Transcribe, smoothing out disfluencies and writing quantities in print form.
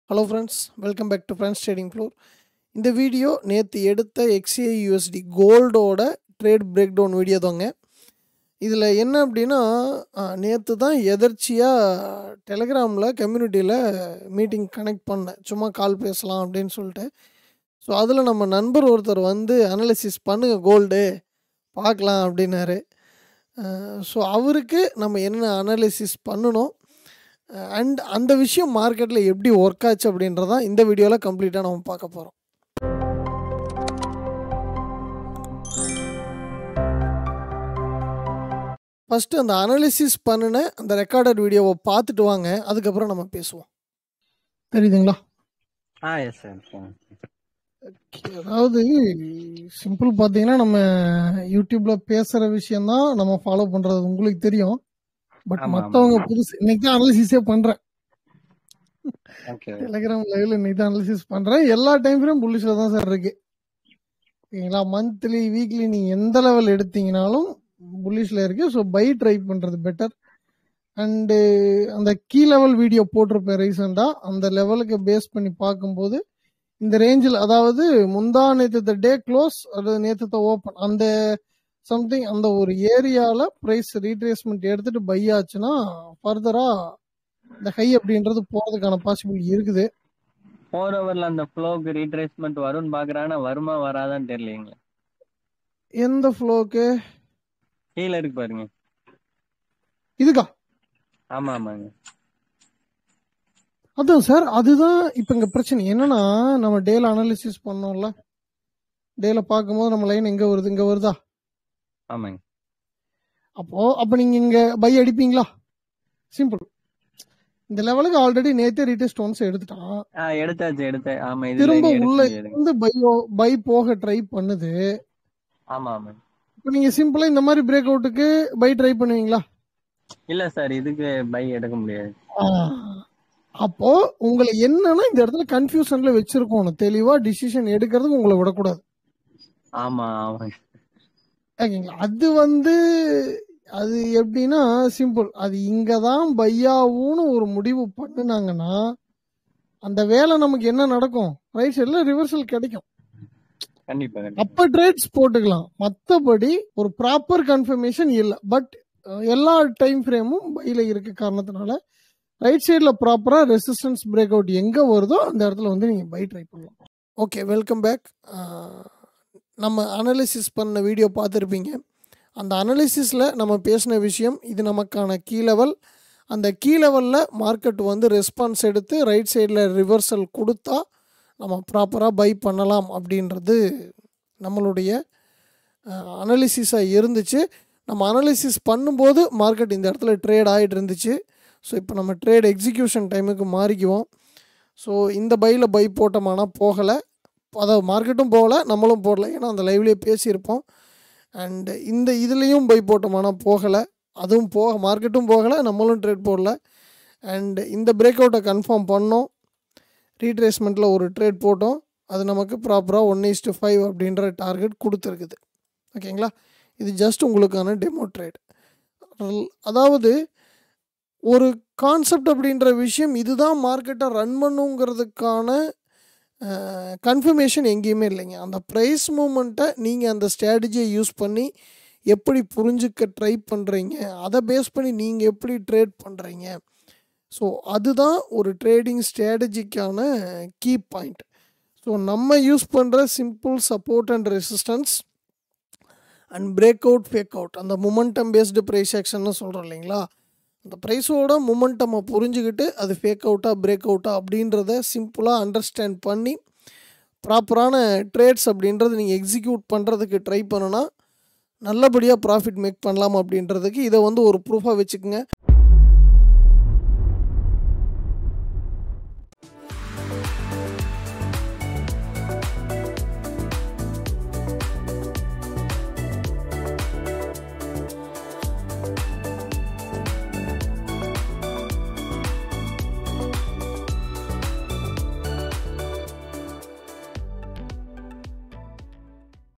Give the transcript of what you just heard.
Hello friends, welcome back to friends trading floor. இந்த video நேற்று எடுத்த XAUSD கோல்டோட ட்ரேட் பிரேக் டவுன் வீடியோ தாங்க. இதில் என்ன அப்படின்னா, நேற்று தான் எதர்ச்சியாக டெலகிராமில் கம்யூனிட்டியில் மீட்டிங் கனெக்ட் பண்ணேன், சும்மா கால் பேசலாம் அப்படின்னு சொல்லிட்டு. ஸோ அதில் நம்ம நண்பர் ஒருத்தர் வந்து அனலிசிஸ் பண்ணுங்க கோல்டு பார்க்கலாம் அப்படின்னாரு. ஸோ அவருக்கு நம்ம என்ன அனலிசிஸ் பண்ணணும் அண்ட் அந்த விஷயம் மார்க்கெட்டில் எப்படி ஒர்க் ஆச்சு அப்படின்றதான் இந்த வீடியோவில் கம்ப்ளீட்டாக நம்ம பார்க்க போகிறோம். ஃபஸ்ட்டு அந்த அனாலிசிஸ் பண்ணின அந்த ரெக்கார்டட் வீடியோவை பார்த்துட்டு வாங்க, அதுக்கப்புறம் நம்ம பேசுவோம். தெரியுதுங்களா? Yes sir. அதாவது சிம்பிள் பார்த்தீங்கன்னா, நம்ம யூடியூப்பில் பேசுகிற விஷயந்தான் நம்ம ஃபாலோ பண்ணுறது உங்களுக்கு தெரியும். பட் மற்றவங்க புதுசு இன்னைக்கு தான் அனாலிசிஸே பண்ணுறேன். டெலிகிராம் லைவ்ல இன்னைக்கு தான் அனாலிசிஸ் பண்ணுறேன். எல்லா டைம் ஃப்ரேம் புல்லிஷில் தான் சார் இருக்கு. ஓகேங்களா? மந்த்லி வீக்லி நீங்கள் எந்த லெவல் எடுத்தீங்கனாலும் புல்லிஷில் இருக்கு. ஸோ பை ட்ரை பண்ணுறது பெட்டர். அண்டு அந்த கீ லெவல் வீடியோ போட்டிருப்பேன் ரீசெண்டாக. அந்த லெவலுக்கு பேஸ் பண்ணி பார்க்கும்போது இந்த ரேஞ்சில், அதாவது முந்தா நேற்று டே க்ளோஸ் அல்லது நேற்று ஓப்பன், அந்த சம்திங் அந்த ஒரு ஏரியாவில் ப்ரைஸ் ரீட்ரேஸ்மெண்ட் எடுத்துட்டு பை ஆச்சுன்னா ஃபர்தராக இந்த ஹை அப்படின்றது போகிறதுக்கான பாசிபிலிட்டி இருக்குது. 4 ஹவர்ல அந்த ஃப்ளோக்கு ரீட்ரேஸ்மெண்ட் வரும்னு பார்க்குறாங்கன்னா வருமா வராதான்னு தெரியலீங்க. எந்த ஃப்ளோக்கு? கீழே இருக்கு பாருங்க. இதுக்கா? ஆமாங்க. அதான் சார், அதுதான் இப்போ இங்கே பிரச்சனை என்னன்னா, நம்ம டேல அனாலிசிஸ் பண்ணோம்ல, டேல பார்க்கும்போது நம்ம லைன் எங்கே வருது, இங்கே வருதா? ஆமாங்க. அப்போ நீங்கள் இங்கே பை அடிப்பீங்களா? சிம்பிள். இந்த லெவலுக்கு ஆல்ரெடி நேத்தே ரீடெஸ்ட் ஒன்ஸ் எடுத்துட்டான். எடுத்தேன். ஆமா, இது திரும்ப உள்ள இருந்து பை போக ட்ரை பண்ணுது. ஆமா. இப்போ நீங்க சிம்பிளா இந்த மாதிரி பிரேக் அவுட்டுக்கு பை ட்ரை பண்ணுவீங்களா? இல்ல சார், இதுக்கு பை எடுக்க முடியாது. அப்போ உங்களை என்னன்னா இந்த இடத்துல கன்ஃபியூஷன்ல வச்சிருக்கணும். தெளிவா டிசிஷன் எடுக்கிறதுக்கு உங்களை விடக்கூடாது. ஆமா. ஓகேங்களா? அது எப்படின்னா சிம்பிள். அது இங்க தான் பையாவுன்னு ஒரு முடிவு பண்ணுனாங்கன்னா அந்த வேலை நமக்கு என்ன நடக்கும்? ரைட் சைடுல ரிவர்சல் கிடைக்கும். கண்டிப்பா. அப்ப ட்ரேட்ஸ் போட்டுக்கலாம். மற்றபடி ஒரு ப்ராப்பர் கன்ஃபர்மேஷன் இல்லை. பட் எல்லா டைம் ஃப்ரேமும் பையில இருக்க காரணத்தினால ரைட் சைடில் ப்ராப்பராக ரெசிஸ்டன்ஸ் பிரேக் அவுட் எங்கே வருதோ அந்த இடத்துல வந்து நீங்கள் பை ட்ரை பண்ணலாம். Okay, welcome back. நம்ம அனாலிசிஸ் பண்ண வீடியோ பார்த்துருப்பீங்க. அந்த அனாலிசிஸில் நம்ம பேசின விஷயம், இது நமக்கான கீ லெவல். அந்த கீ லெவலில் மார்க்கெட் வந்து ரெஸ்பான்ஸ் எடுத்து ரைட் சைடில் ரிவர்சல் கொடுத்தா நம்ம ப்ராப்பராக பை பண்ணலாம் அப்படின்றது நம்மளுடைய அனாலிசிஸாக இருந்துச்சு. நம்ம அனாலிசிஸ் பண்ணும்போது மார்க்கெட் இந்த இடத்துல ட்ரேட் ஆகிட்டு இருந்துச்சு. ஸோ இப்போ நம்ம ட்ரேட் எக்ஸிக்யூஷன் டைமுக்கு மாறிக்குவோம். ஸோ இந்த பையில் பை போட்டோமானா போகலை, அதாவது மார்க்கெட்டும் போகலை, நம்மளும் போடலை, ஏன்னா அந்த லைவ்லேயே பேசியிருப்போம். அண்டு இந்த இதுலேயும் பை போட்டோமானா போகலை, அதுவும் மார்க்கெட்டும் போகலை, நம்மளும் ட்ரேட் போடல. அண்டு இந்த பிரேக் அவுட்டை கன்ஃபார்ம் பண்ணோம், ரீட்ரேஸ்மெண்ட்டில் ஒரு ட்ரேட் போட்டோம். அது நமக்கு ப்ராப்பராக 1:5 அப்படின்ற டார்கெட் கொடுத்துருக்குது. ஓகேங்களா? இது ஜஸ்ட் உங்களுக்கான டெமோ ட்ரேட். அதாவது ஒரு கான்செப்ட் அப்படின்ற விஷயம் இதுதான் மார்க்கெட்டை ரன் பண்ணுங்கிறதுக்கான கன்ஃபர்மேஷன் எங்கேயுமே இல்லைங்க. அந்த ப்ரைஸ் மூமெண்ட்டை நீங்கள் அந்த ஸ்ட்ராட்டஜியை யூஸ் பண்ணி எப்படி புரிஞ்சுக்க ட்ரை பண்ணுறீங்க, அதை பேஸ் பண்ணி நீங்கள் எப்படி ட்ரேட் பண்ணுறீங்க. ஸோ அதுதான் ஒரு ட்ரேடிங் ஸ்ட்ராட்டஜிக்கான கீ பாயிண்ட். ஸோ நம்ம யூஸ் பண்ணுற simple support and resistance and break out, fake out, அந்த மொமெண்டம் பேஸ்டு ப்ரைஸ் ஆக்ஷன்னு சொல்கிறோம் இல்லைங்களா, அந்த ப்ரைஸோட மொமெண்டமை புரிஞ்சுக்கிட்டு அது ஃபேக் அவுட்டாக பிரேக் அவுட்டாக அப்படின்றத சிம்பிளாக அண்டர்ஸ்டாண்ட் பண்ணி ப்ராப்பரான ட்ரேட்ஸ் அப்படின்றது நீங்கள் எக்ஸிக்யூட் பண்ணுறதுக்கு ட்ரை பண்ணுனா நல்லபடியாக ப்ராஃபிட் மேக் பண்ணலாம் அப்படின்றதுக்கு இதை வந்து ஒரு ப்ரூஃபாக வச்சுக்கோங்க.